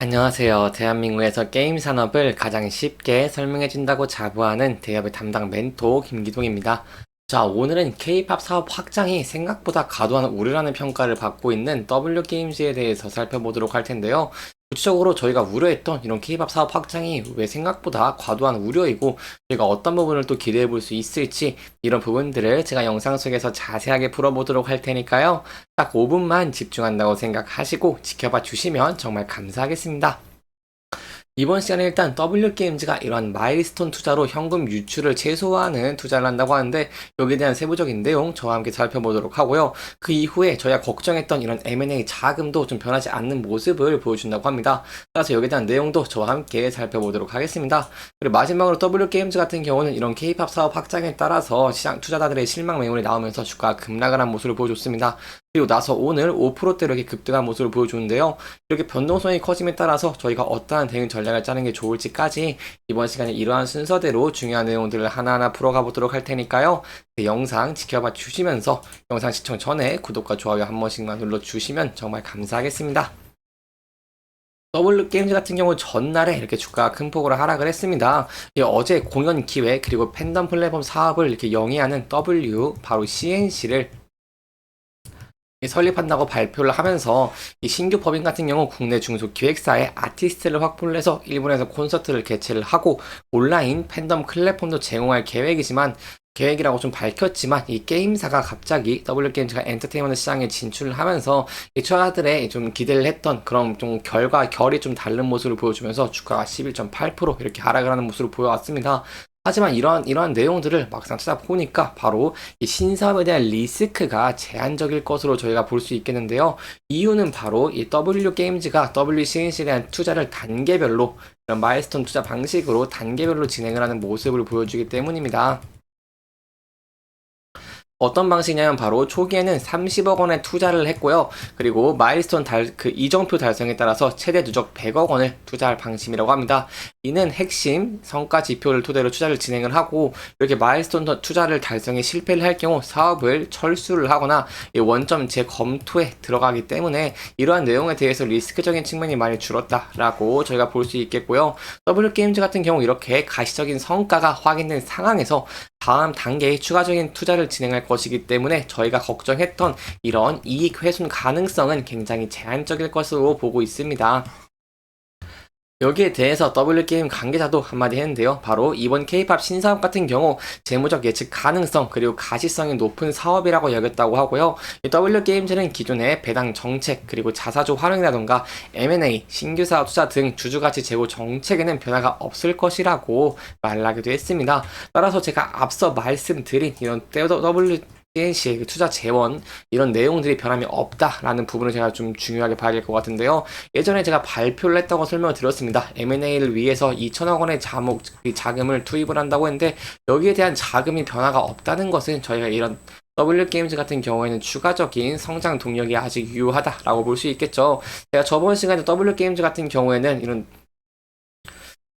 안녕하세요. 대한민국에서 게임 산업을 가장 쉽게 설명해준다고 자부하는 대기업의 담당 멘토 김기동입니다. 자, 오늘은 K-팝 사업 확장이 생각보다 과도한 우려라는 평가를 받고 있는 W게임즈에 대해서 살펴보도록 할 텐데요. 구체적으로 저희가 우려했던 이런 K-팝 사업 확장이 왜 생각보다 과도한 우려이고 저희가 어떤 부분을 또 기대해 볼 수 있을지 이런 부분들을 제가 영상 속에서 자세하게 풀어보도록 할 테니까요. 딱 5분만 집중한다고 생각하시고 지켜봐 주시면 정말 감사하겠습니다. 이번 시간에 일단 W게임즈가 이러한 마일스톤 투자로 현금 유출을 최소화하는 투자를 한다고 하는데 여기에 대한 세부적인 내용 저와 함께 살펴보도록 하고요. 그 이후에 저희가 걱정했던 이런 M&A 자금도 좀 변하지 않는 모습을 보여준다고 합니다. 따라서 여기에 대한 내용도 저와 함께 살펴보도록 하겠습니다. 그리고 마지막으로 W게임즈 같은 경우는 이런 K-팝 사업 확장에 따라서 시장 투자자들의 실망 매물이 나오면서 주가가 급락을 한 모습을 보여줬습니다. 그리고 나서 오늘 5%대로 이렇게 급등한 모습을 보여주는데요. 이렇게 변동성이 커짐에 따라서 저희가 어떠한 대응 전략을 짜는 게 좋을지까지 이번 시간에 이러한 순서대로 중요한 내용들을 하나하나 풀어가 보도록 할 테니까요. 그 영상 지켜봐 주시면서 영상 시청 전에 구독과 좋아요 한 번씩만 눌러주시면 정말 감사하겠습니다. W게임즈 같은 경우 전날에 이렇게 주가가 큰 폭으로 하락을 했습니다. 어제 공연 기획 그리고 팬덤 플랫폼 사업을 이렇게 영위하는 바로 CNC를 설립한다고 발표를 하면서 이 신규 법인 같은 경우 국내 중소기획사에 아티스트를 확보를 해서 일본에서 콘서트를 개최를 하고 온라인 팬덤 플랫폼도 제공할 계획이라고 좀 밝혔지만 이 게임사가 갑자기 W게임즈가 엔터테인먼트 시장에 진출을 하면서 이 투자자들의 좀 기대를 했던 그런 좀 결이 좀 다른 모습을 보여주면서 주가가 11.8% 이렇게 하락을 하는 모습을 보여왔습니다. 하지만 이러한 내용들을 막상 찾아보니까 바로 이 신사업에 대한 리스크가 제한적일 것으로 저희가 볼 수 있겠는데요. 이유는 바로 이 W게임즈가 WCNC에 대한 투자를 단계별로 이런 마일스톤 투자 방식으로 단계별로 진행을 하는 모습을 보여주기 때문입니다. 어떤 방식이냐면 바로 초기에는 30억 원의 투자를 했고요. 그리고 마일스톤 이정표 달성에 따라서 최대 누적 100억 원을 투자할 방식이라고 합니다. 이는 핵심 성과 지표를 토대로 투자를 진행을 하고 이렇게 마일스톤 투자를 달성에 실패를 할 경우 사업을 철수를 하거나 원점 재검토에 들어가기 때문에 이러한 내용에 대해서 리스크적인 측면이 많이 줄었다라고 저희가 볼 수 있겠고요. W게임즈 같은 경우 이렇게 가시적인 성과가 확인된 상황에서 다음 단계의 추가적인 투자를 진행할 것이기 때문에 저희가 걱정했던 이런 이익 훼손 가능성은 굉장히 제한적일 것으로 보고 있습니다. 여기에 대해서 W게임 관계자도 한마디 했는데요. 바로 이번 K-팝 신사업 같은 경우 재무적 예측 가능성 그리고 가시성이 높은 사업이라고 여겼다고 하고요. W게임즈는 기존의 배당 정책 그리고 자사주 활용이라던가 M&A, 신규 사업 투자 등 주주가치 제고 정책에는 변화가 없을 것이라고 말을 하기도 했습니다. 따라서 제가 앞서 말씀드린 이런 CNC의 투자 재원 이런 내용들이 변함이 없다라는 부분을 제가 좀 중요하게 봐야 될 것 같은데요. 예전에 제가 발표를 했다고 설명을 드렸습니다. M&A를 위해서 2천억 원의 자금을 투입을 한다고 했는데 여기에 대한 자금이 변화가 없다는 것은 저희가 이런 W게임즈 같은 경우에는 추가적인 성장 동력이 아직 유효하다라고 볼 수 있겠죠. 제가 저번 시간에 W게임즈 같은 경우에는 이런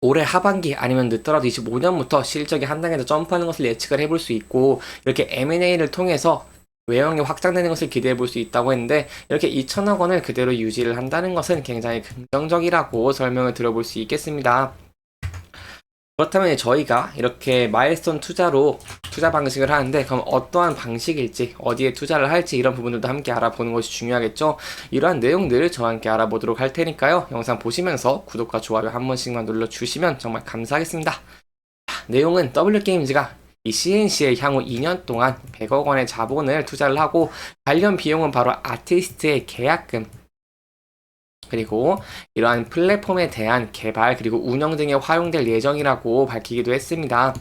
올해 하반기 아니면 늦더라도 25년부터 실적이 한 단계 더 점프하는 것을 예측을 해볼 수 있고 이렇게 M&A를 통해서 외형이 확장되는 것을 기대해 볼 수 있다고 했는데 이렇게 2천억 원을 그대로 유지를 한다는 것은 굉장히 긍정적이라고 설명을 드려볼 수 있겠습니다. 그렇다면 저희가 이렇게 마일스톤 투자 방식을 하는데 그럼 어떠한 방식일지 어디에 투자를 할지 이런 부분들도 함께 알아보는 것이 중요하겠죠. 이러한 내용들을 저와 함께 알아보도록 할 테니까요. 영상 보시면서 구독과 좋아요 한 번씩만 눌러주시면 정말 감사하겠습니다. 내용은 W게임즈가 이 CNC에 향후 2년 동안 100억 원의 자본을 투자를 하고 관련 비용은 바로 아티스트의 계약금 그리고 이러한 플랫폼에 대한 개발 그리고 운영 등에 활용될 예정이라고 밝히기도 했습니다.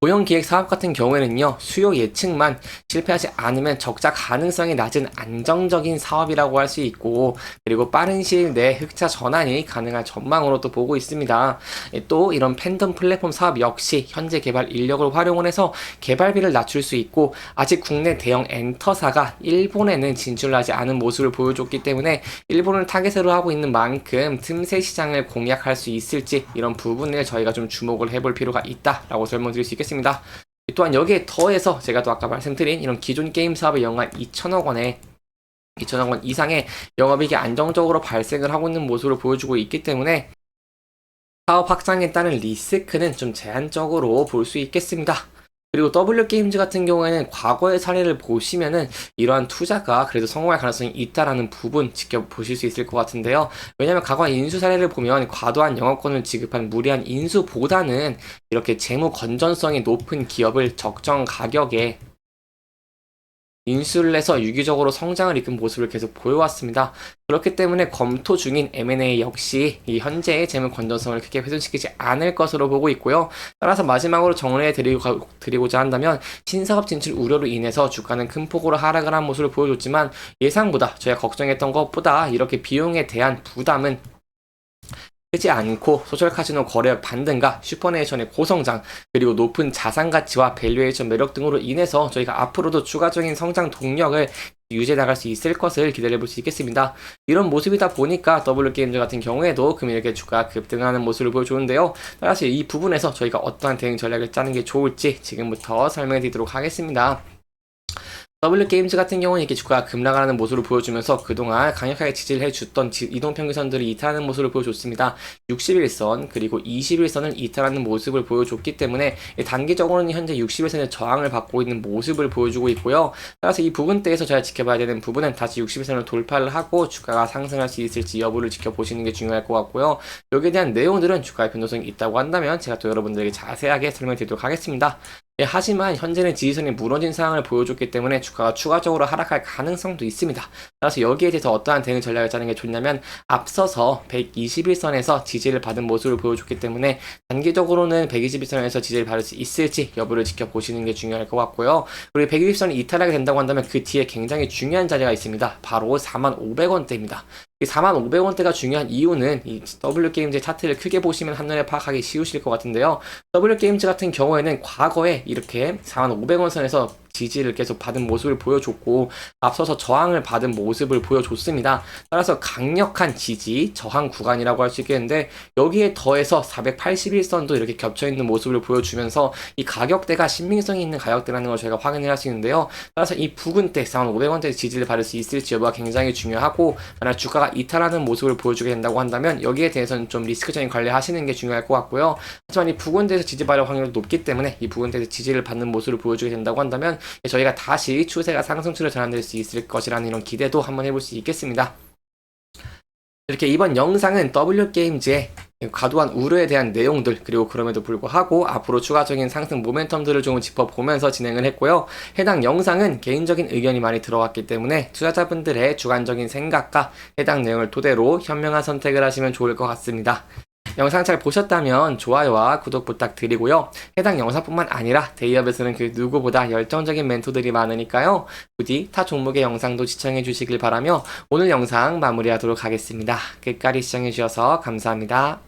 고용기획 사업 같은 경우에는요, 수요 예측만 실패하지 않으면 적자 가능성이 낮은 안정적인 사업이라고 할 수 있고, 그리고 빠른 시일 내에 흑자 전환이 가능한 전망으로 또 보고 있습니다. 또 이런 팬덤 플랫폼 사업 역시 현재 개발 인력을 활용을 해서 개발비를 낮출 수 있고, 아직 국내 대형 엔터사가 일본에는 진출하지 않은 모습을 보여줬기 때문에 일본을 타겟으로 하고 있는 만큼 틈새 시장을 공략할 수 있을지 이런 부분을 저희가 좀 주목을 해볼 필요가 있다라고 설명드릴 수 있겠습니다. 또한 여기에 더해서 제가 또 아까 말씀드린 이런 기존 게임 사업의 연간 2천억 원의 2천억 원 이상의 영업이익이 안정적으로 발생을 하고 있는 모습을 보여주고 있기 때문에 사업 확장에 따른 리스크는 좀 제한적으로 볼 수 있겠습니다. 그리고 W게임즈 같은 경우에는 과거의 사례를 보시면은 이러한 투자가 그래도 성공할 가능성이 있다라는 부분 지켜보실 수 있을 것 같은데요. 왜냐하면 과거 인수 사례를 보면 과도한 영업권을 지급한 무리한 인수보다는 이렇게 재무 건전성이 높은 기업을 적정 가격에 인수를 해서 유기적으로 성장을 이끈 모습을 계속 보여왔습니다. 그렇기 때문에 검토 중인 M&A 역시 이 현재의 재무 건전성을 크게 훼손시키지 않을 것으로 보고 있고요. 따라서 마지막으로 정리해 드리고자 한다면 신사업 진출 우려로 인해서 주가는 큰 폭으로 하락을 한 모습을 보여줬지만 예상보다 저희가 걱정했던 것보다 이렇게 비용에 대한 부담은 크지 않고 소셜 카지노 거래액 반등과 슈퍼네이션의 고성장 그리고 높은 자산 가치와 밸류에이션 매력 등으로 인해서 저희가 앞으로도 추가적인 성장 동력을 유지해 나갈 수 있을 것을 기대해 볼 수 있겠습니다. 이런 모습이다 보니까 W게임즈 같은 경우에도 금일계 주가 급등하는 모습을 보여주는데요. 따라서 이 부분에서 저희가 어떠한 대응 전략을 짜는 게 좋을지 지금부터 설명해 드리도록 하겠습니다. W게임즈 같은 경우는 이렇게 주가가 급락하는 모습을 보여주면서 그동안 강력하게 지지를 해줬던 이동평균선들을 이탈하는 모습을 보여줬습니다. 61선 그리고 21선을 이탈하는 모습을 보여줬기 때문에 단기적으로는 현재 61선의 저항을 받고 있는 모습을 보여주고 있고요. 따라서 이 부분대에서 저희가 지켜봐야 되는 부분은 다시 61선을 돌파를 하고 주가가 상승할 수 있을지 여부를 지켜보시는 게 중요할 것 같고요. 여기에 대한 내용들은 주가의 변동성이 있다고 한다면 제가 또 여러분들에게 자세하게 설명드리도록 하겠습니다. 하지만 현재는 지지선이 무너진 상황을 보여줬기 때문에 주가가 추가적으로 하락할 가능성도 있습니다. 따라서 여기에 대해서 어떠한 대응 전략을 짜는 게 좋냐면 앞서서 121선에서 지지를 받은 모습을 보여줬기 때문에 단기적으로는 121선에서 지지를 받을 수 있을지 여부를 지켜보시는 게 중요할 것 같고요. 그리고 120선이 이탈하게 된다고 한다면 그 뒤에 굉장히 중요한 자리가 있습니다. 바로 45,500원대입니다. 이 45,500원대가 중요한 이유는 이 W게임즈의 차트를 크게 보시면 한눈에 파악하기 쉬우실 것 같은데요. W게임즈 같은 경우에는 과거에 이렇게 45,500원 선에서 지지를 계속 받은 모습을 보여줬고 앞서서 저항을 받은 모습을 보여줬습니다. 따라서 강력한 지지, 저항 구간이라고 할 수 있겠는데 여기에 더해서 481선도 이렇게 겹쳐있는 모습을 보여주면서 이 가격대가 신빙성이 있는 가격대라는 걸 저희가 확인을 할 수 있는데요. 따라서 이 부근대 45,500원대 지지를 받을 수 있을지 여부가 굉장히 중요하고 만약 주가가 이탈하는 모습을 보여주게 된다고 한다면 여기에 대해서는 좀 리스크적인 관리 하시는 게 중요할 것 같고요. 하지만 이 부근대에서 지지받을 확률이 높기 때문에 이 부근대에서 지지를 받는 모습을 보여주게 된다고 한다면 저희가 다시 추세가 상승추로 전환될 수 있을 것이라는 이런 기대도 한번 해볼 수 있겠습니다. 이렇게 이번 영상은 W게임즈의 과도한 우려에 대한 내용들 그리고 그럼에도 불구하고 앞으로 추가적인 상승 모멘텀들을 좀 짚어보면서 진행을 했고요. 해당 영상은 개인적인 의견이 많이 들어왔기 때문에 투자자분들의 주관적인 생각과 해당 내용을 토대로 현명한 선택을 하시면 좋을 것 같습니다. 영상 잘 보셨다면 좋아요와 구독 부탁드리고요. 해당 영상뿐만 아니라 데이업에서는 그 누구보다 열정적인 멘토들이 많으니까요. 부디 타 종목의 영상도 시청해 주시길 바라며 오늘 영상 마무리하도록 하겠습니다. 끝까지 시청해 주셔서 감사합니다.